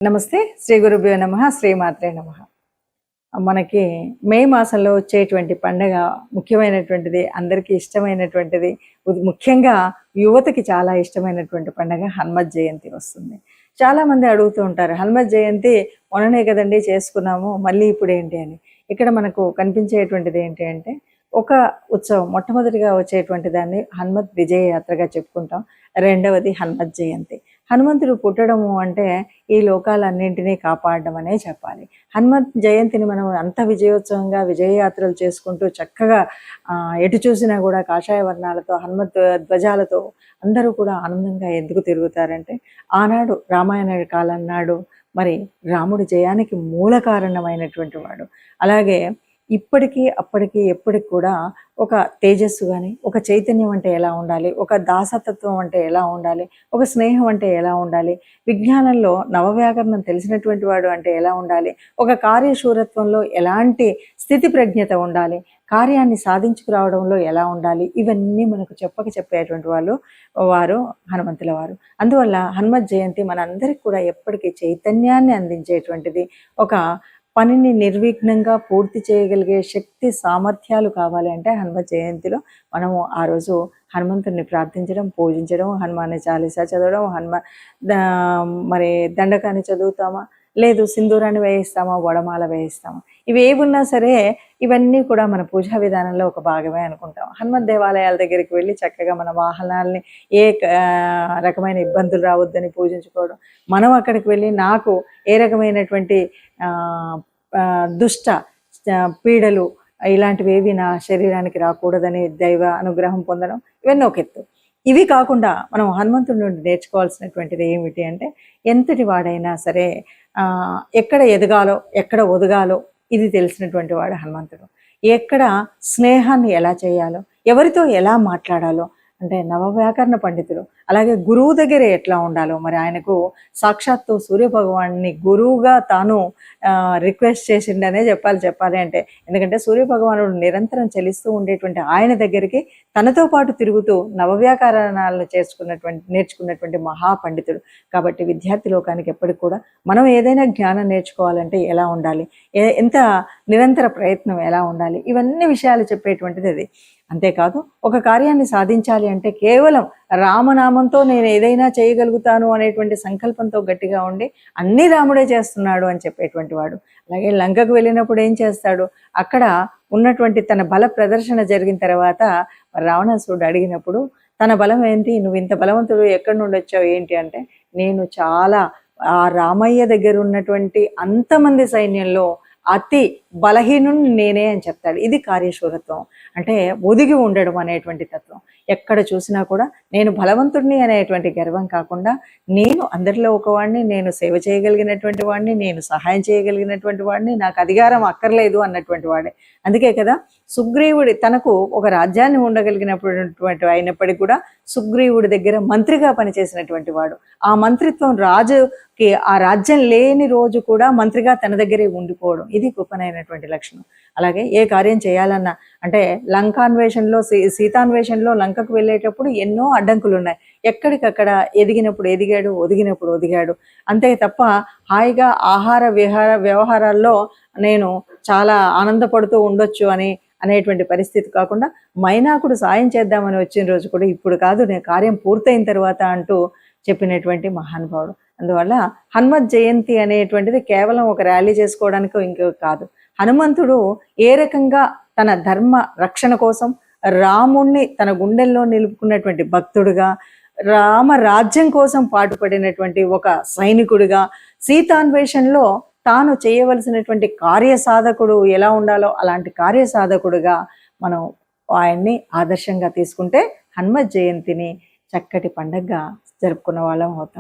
నమస్తే. శ్రీ గురుభ్యో నమః. శ్రీమాత్రే నమః. మనకి మే మాసంలో వచ్చేటువంటి పండగ ముఖ్యమైనటువంటిది, అందరికీ ఇష్టమైనటువంటిది. ముఖ్యంగా యువతకి చాలా ఇష్టమైనటువంటి పండగ హనుమత్ జయంతి వస్తుంది. చాలామంది అడుగుతూ ఉంటారు, హనుమత్ జయంతి మొన్ననే కదండి చేసుకున్నాము, మళ్ళీ ఇప్పుడు ఏంటి అని. ఇక్కడ మనకు కనిపించేటువంటిది ఏంటి అంటే, ఒక ఉత్సవం మొట్టమొదటిగా వచ్చేటువంటి దాన్ని హనుమత్ విజయ యాత్రగా చెప్పుకుంటాం. రెండవది హనుమత్ జయంతి. హనుమంతుడు పుట్టడము అంటే ఈ లోకాలన్నింటినీ కాపాడడం అనే చెప్పాలి. హనుమత్ జయంతిని మనం అంత విజయోత్సవంగా విజయయాత్రలు చేసుకుంటూ చక్కగా ఎటు చూసినా కూడా కాషాయ వర్ణాలతో హనుమత్ ధ్వజాలతో అందరూ కూడా ఆనందంగా ఎందుకు తిరుగుతారంటే, ఆనాడు రామాయణ కాలం నాడు మరి రాముడి జయానికి మూల కారణమైనటువంటి వాడు. అలాగే ఇప్పటికీ అప్పటికి ఎప్పటికి కూడా ఒక తేజస్సు కానీ, ఒక చైతన్యం అంటే ఎలా ఉండాలి, ఒక దాసతత్వం అంటే ఎలా ఉండాలి, ఒక స్నేహం అంటే ఎలా ఉండాలి, విజ్ఞానంలో నవవ్యాకరణం తెలిసినటువంటి వాడు అంటే ఎలా ఉండాలి, ఒక కార్యశూరత్వంలో ఎలాంటి స్థితి ప్రజ్ఞత ఉండాలి, కార్యాన్ని సాధించుకురావడంలో ఎలా ఉండాలి, ఇవన్నీ మనకు చెప్పేటువంటి వారు హనుమంతుల వారు. అందువల్ల హనుమత్ జయంతి మనందరికీ కూడా ఎప్పటికీ చైతన్యాన్ని అందించేటువంటిది. ఒక పనిని నిర్విఘ్నంగా పూర్తి చేయగలిగే శక్తి సామర్థ్యాలు కావాలి అంటే హనుమత్ జయంతిలో మనము ఆ రోజు హనుమంతుడిని ప్రార్థించడం, పూజించడం, హనుమాన్ చాలీసా చదవడం, మరి దండకాన్ని చదువుతామా, లేదు సింధూరాన్ని వేయిస్తామా, వడమాల వేయిస్తామా, ఇవి ఏమున్నా సరే ఇవన్నీ కూడా మన పూజా విధానంలో ఒక భాగమే అనుకుంటాం. హనుమత్ దేవాలయాల దగ్గరికి వెళ్ళి చక్కగా మన వాహనాలని ఏ రకమైన ఇబ్బందులు రావద్దని పూజించుకోవడం, మనం అక్కడికి వెళ్ళి నాకు ఏ రకమైనటువంటి దుష్ట పీడలు ఇలాంటివి ఏవి నా శరీరానికి రాకూడదని దైవ అనుగ్రహం పొందడం, ఇవన్నీ ఒక ఎత్తు. ఇవి కాకుండా మనం హనుమంతుడి నుండి నేర్చుకోవాల్సినటువంటిది ఏమిటి అంటే, ఎంతటి వాడైనా సరే ఎక్కడ ఎదగాలో ఎక్కడ ఒదగాలో ఇది తెలిసినటువంటి వాడు హనుమంతుడు. ఎక్కడ స్నేహాన్ని ఎలా చేయాలో, ఎవరితో ఎలా మాట్లాడాలో, అంటే నవవ్యాకరణ పండితుడు. అలాగే గురువు దగ్గర ఎట్లా ఉండాలో, మరి ఆయనకు సాక్షాత్తు సూర్యభగవాన్ని గురువుగా తాను రిక్వెస్ట్ చేసిండనే చెప్పాలి అంటే, ఎందుకంటే సూర్యభగవానుడు నిరంతరం చలిస్తూ ఉండేటువంటి ఆయన దగ్గరికి తనతో పాటు తిరుగుతూ నవవ్యాకరణాలను నేర్చుకున్నటువంటి మహాపండితుడు. కాబట్టి విద్యార్థి లోకానికి ఎప్పటికి కూడా మనం ఏదైనా జ్ఞానం నేర్చుకోవాలంటే ఎలా ఉండాలి, ఎంత నిరంతర ప్రయత్నం ఎలా ఉండాలి, ఇవన్నీ విషయాలు చెప్పేటువంటిది అది. అంతేకాదు ఒక కార్యాన్ని సాధించాలి అంటే కేవలం రామనామంతో నేను ఏదైనా చేయగలుగుతాను అనేటువంటి సంకల్పంతో గట్టిగా ఉండి అన్నీ రాముడే చేస్తున్నాడు అని చెప్పేటువంటి వాడు. అలాగే లంకకు వెళ్ళినప్పుడు ఏం చేస్తాడు, అక్కడ ఉన్నటువంటి తన బల ప్రదర్శన జరిగిన తర్వాత రావణాసురుడు అడిగినప్పుడు తన బలం ఏంటి, నువ్వు ఇంత బలవంతుడు ఎక్కడి నుండి వచ్చావు ఏంటి అంటే, నేను చాలా ఆ రామయ్య దగ్గర ఉన్నటువంటి అంతమంది సైన్యంలో అతి బలహీనుని నేనే అని చెప్తాడు. ఇది కార్యశూరత్వం అంటే ఒదిగి ఉండడం అనేటువంటి తత్వం. ఎక్కడ చూసినా కూడా నేను బలవంతుడిని అనేటువంటి గర్వం కాకుండా, నేను అందరిలో ఒకవాడిని, నేను సేవ చేయగలిగినటువంటి వాడిని, నేను సహాయం చేయగలిగినటువంటి వాడిని, నాకు అధికారం అక్కర్లేదు అన్నటువంటి వాడే. అందుకే కదా సుగ్రీవుడి తనకు ఒక రాజ్యాన్ని ఉండగలిగినటువంటి అయినప్పటికీ కూడా సుగ్రీవుడి దగ్గర మంత్రిగా పనిచేసినటువంటి వాడు. ఆ మంత్రిత్వం రాజుకి ఆ రాజ్యం లేని రోజు కూడా మంత్రిగా తన దగ్గరే ఉండిపోవడం, ఇది గొప్పనైనటువంటి లక్షణం. అలాగే ఏ కార్యం చేయాలన్నా అంటే లంకాన్వేషణలో సీతాన్వేషణలో లంకకు వెళ్ళేటప్పుడు ఎన్నో అడ్డంకులు ఉన్నాయి. ఎక్కడికక్కడ ఎదిగినప్పుడు ఎదిగాడు, ఒదిగినప్పుడు ఒదిగాడు. అంతే తప్ప హాయిగా ఆహార వ్యవహారాల్లో నేను చాలా ఆనందపడుతూ ఉండొచ్చు అనేటువంటి పరిస్థితి కాకుండా, మైనాకుడు సాయం చేద్దామని వచ్చిన రోజు కూడా ఇప్పుడు కాదు, నేను కార్యం పూర్తయిన తర్వాత అంటూ చెప్పినటువంటి మహానుభావుడు. అందువల్ల హనుమత్ జయంతి అనేటువంటిది కేవలం ఒక ర్యాలీ చేసుకోవడానికి ఇంకో కాదు. హనుమంతుడు ఏ రకంగా తన ధర్మ రక్షణ కోసం రాముణ్ణి తన గుండెల్లో నిలుపుకున్నటువంటి భక్తుడుగా, రామ రాజ్యం కోసం పాటుపడినటువంటి ఒక సైనికుడిగా, సీతాన్వేషణలో తాను చేయవలసినటువంటి కార్యసాధకుడు ఎలా ఉండాలో అలాంటి కార్యసాధకుడుగా మనం ఆయన్ని ఆదర్శంగా తీసుకుంటే హనుమత్ జయంతిని చక్కటి పండగగా జరుపుకున్న వాళ్ళం అవుతాం.